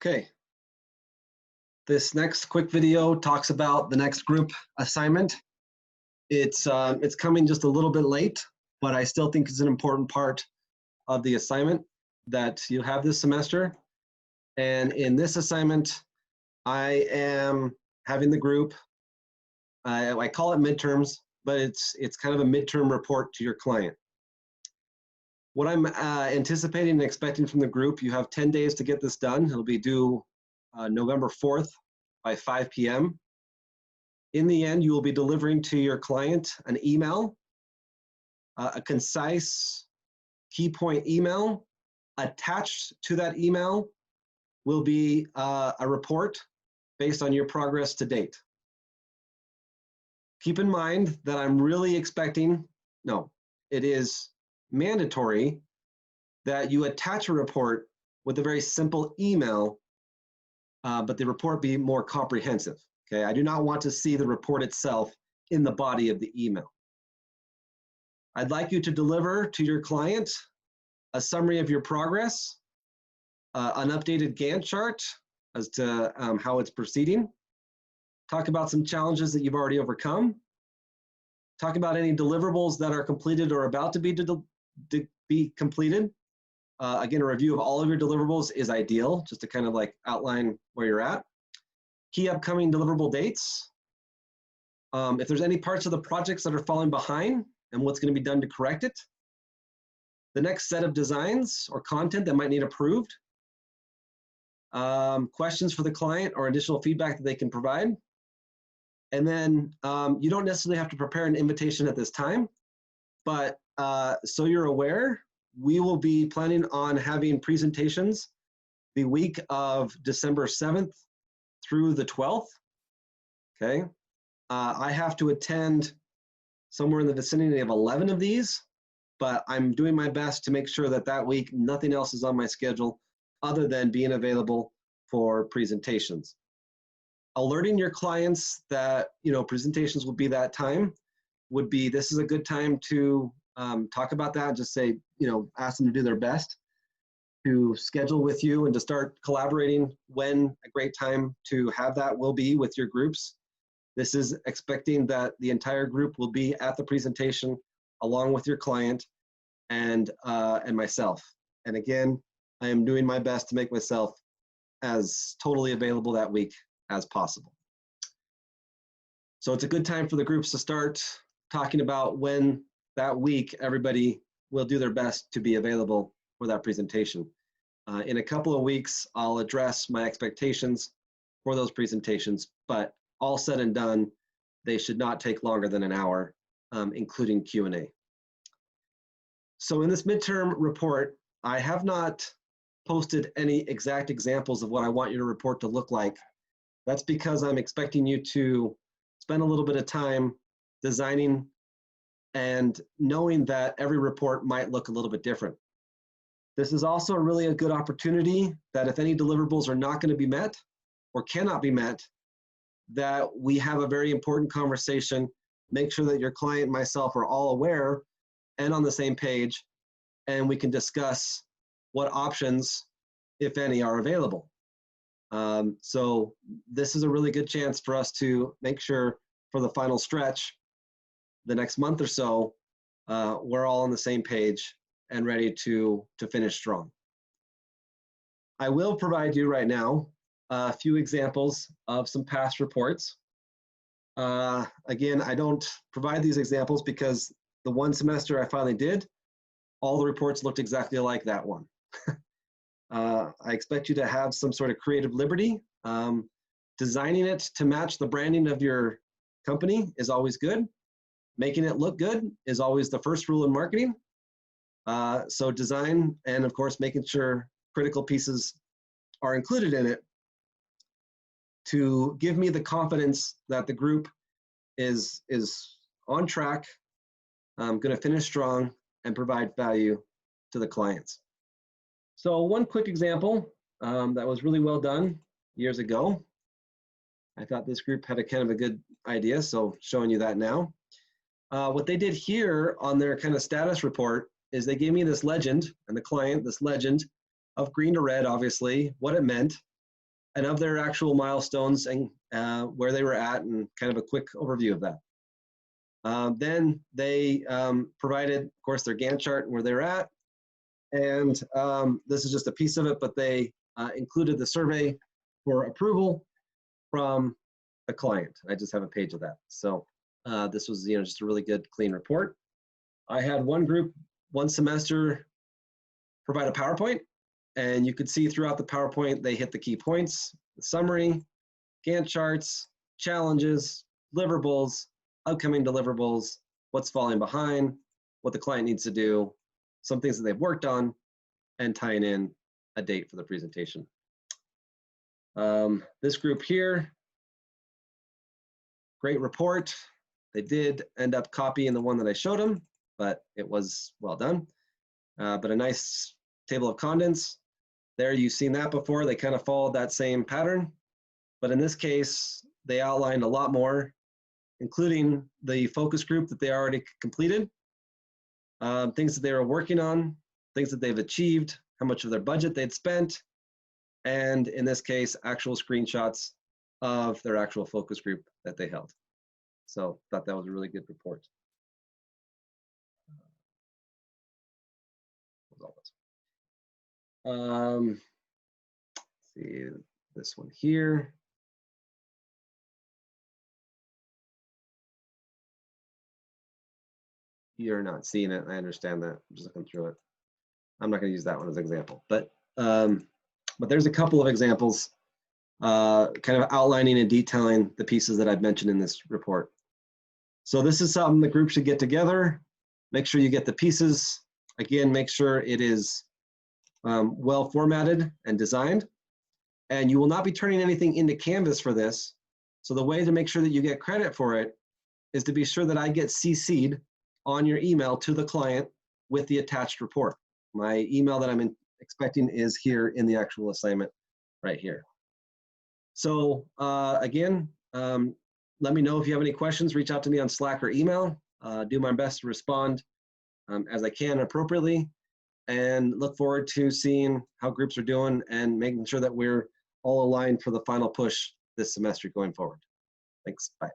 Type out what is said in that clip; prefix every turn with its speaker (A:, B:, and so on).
A: Okay, this next quick video talks about the next group assignment. It's coming just a little bit late, but I still think it's an important part of the assignment that you have this semester. And in this assignment, I am having the group, I call it midterms, but it's kind of a midterm report to your client. What I'm anticipating and expecting from the group, you have 10 days to get this done. It'll be due November 4th by 5 p.m. In the end, you will be delivering to your client an email, a concise key point email. Attached to that email will be a report based on your progress to date. Keep in mind that I'm really expecting, no, it is mandatory that you attach a report with a very simple email, but the report be more comprehensive. Okay, I do not want to see the report itself in the body of the email. I'd like you to deliver to your client a summary of your progress, an updated Gantt chart as to how it's proceeding, talk about some challenges that you've already overcome, talk about any deliverables that are completed or about to be completed. Again, a review of all of your deliverables is ideal, just to kind of like outline where you're at. Key upcoming deliverable dates. If there's any parts of the projects that are falling behind and what's going to be done to correct it. The next set of designs or content that might need approved. Questions for the client or additional feedback that they can provide. And then you don't necessarily have to prepare an invitation at this time, but so you're aware, we will be planning on having presentations the week of December 7th through the 12th, okay? I have to attend somewhere in the vicinity of 11 of these, but I'm doing my best to make sure that that week nothing else is on my schedule other than being available for presentations. Alerting your clients that, you know, presentations will be that time would be, this is a good time to talk about that. Just say, you know, ask them to do their best to schedule with you and to start collaborating when a great time to have that will be with your groups. This is expecting that the entire group will be at the presentation along with your client and myself. And again, I am doing my best to make myself as totally available that week as possible. So it's a good time for the groups to start talking about when that week everybody will do their best to be available for that presentation. In a couple of weeks, I'll address my expectations for those presentations, but all said and done, they should not take longer than an hour, including Q&A. So in this midterm report, I have not posted any exact examples of what I want your report to look like. That's because I'm expecting you to spend a little bit of time designing and knowing that every report might look a little bit different. This is also really a good opportunity that if any deliverables are not going to be met or cannot be met, that we have a very important conversation, make sure that your client and myself are all aware and on the same page, and we can discuss what options, if any, are available. So this is a really good chance for us to make sure for the final stretch, the next month or so, we're all on the same page and ready to finish strong. I will provide you right now a few examples of some past reports. Again, I don't provide these examples because the one semester I finally did, all the reports looked exactly like that one. I expect you to have some sort of creative liberty. Designing it to match the branding of your company is always good. Making it look good is always the first rule in marketing. So design and of course making sure critical pieces are included in it to give me the confidence that the group is on track, going to finish strong and provide value to the clients. So one quick example that was really well done years ago. I thought this group had a kind of a good idea, so showing you that now. What they did here on their kind of status report is they gave me this legend, and the client, this legend of green to red, obviously, what it meant, and of their actual milestones and where they were at, and kind of a quick overview of that. Then they provided, of course, their Gantt chart and where they're at. And this is just a piece of it, but they included the survey for approval from the client. I just have a page of that. So this was, just a really good, clean report. I had one group, one semester, provide a PowerPoint, and you could see throughout the PowerPoint, they hit the key points, the summary, Gantt charts, challenges, deliverables, upcoming deliverables, what's falling behind, what the client needs to do, some things that they've worked on, and tying in a date for the presentation. This group here, great report. They did end up copying the one that I showed them, but it was well done. But a nice table of contents. There, you've seen that before. They kind of followed that same pattern. But in this case, they outlined a lot more, including the focus group that they already completed, things that they were working on, things that they've achieved, how much of their budget they'd spent, and in this case, actual screenshots of their actual focus group that they held. So thought that was a really good report. See this one here. You're not seeing it. I understand that. I'm just looking through it. I'm not going to use that one as an example, but there's a couple of examples kind of outlining and detailing the pieces that I've mentioned in this report. So this is something the group should get together. Make sure you get the pieces. Again, make sure it is well formatted and designed. And you will not be turning anything into Canvas for this. So the way to make sure that you get credit for it is to be sure that I get CC'd on your email to the client with the attached report. My email that I'm expecting is here in the actual assignment right here. So again, let me know if you have any questions. Reach out to me on Slack or email. Do my best to respond as I can appropriately, and look forward to seeing how groups are doing and making sure that we're all aligned for the final push this semester going forward. Thanks. Bye.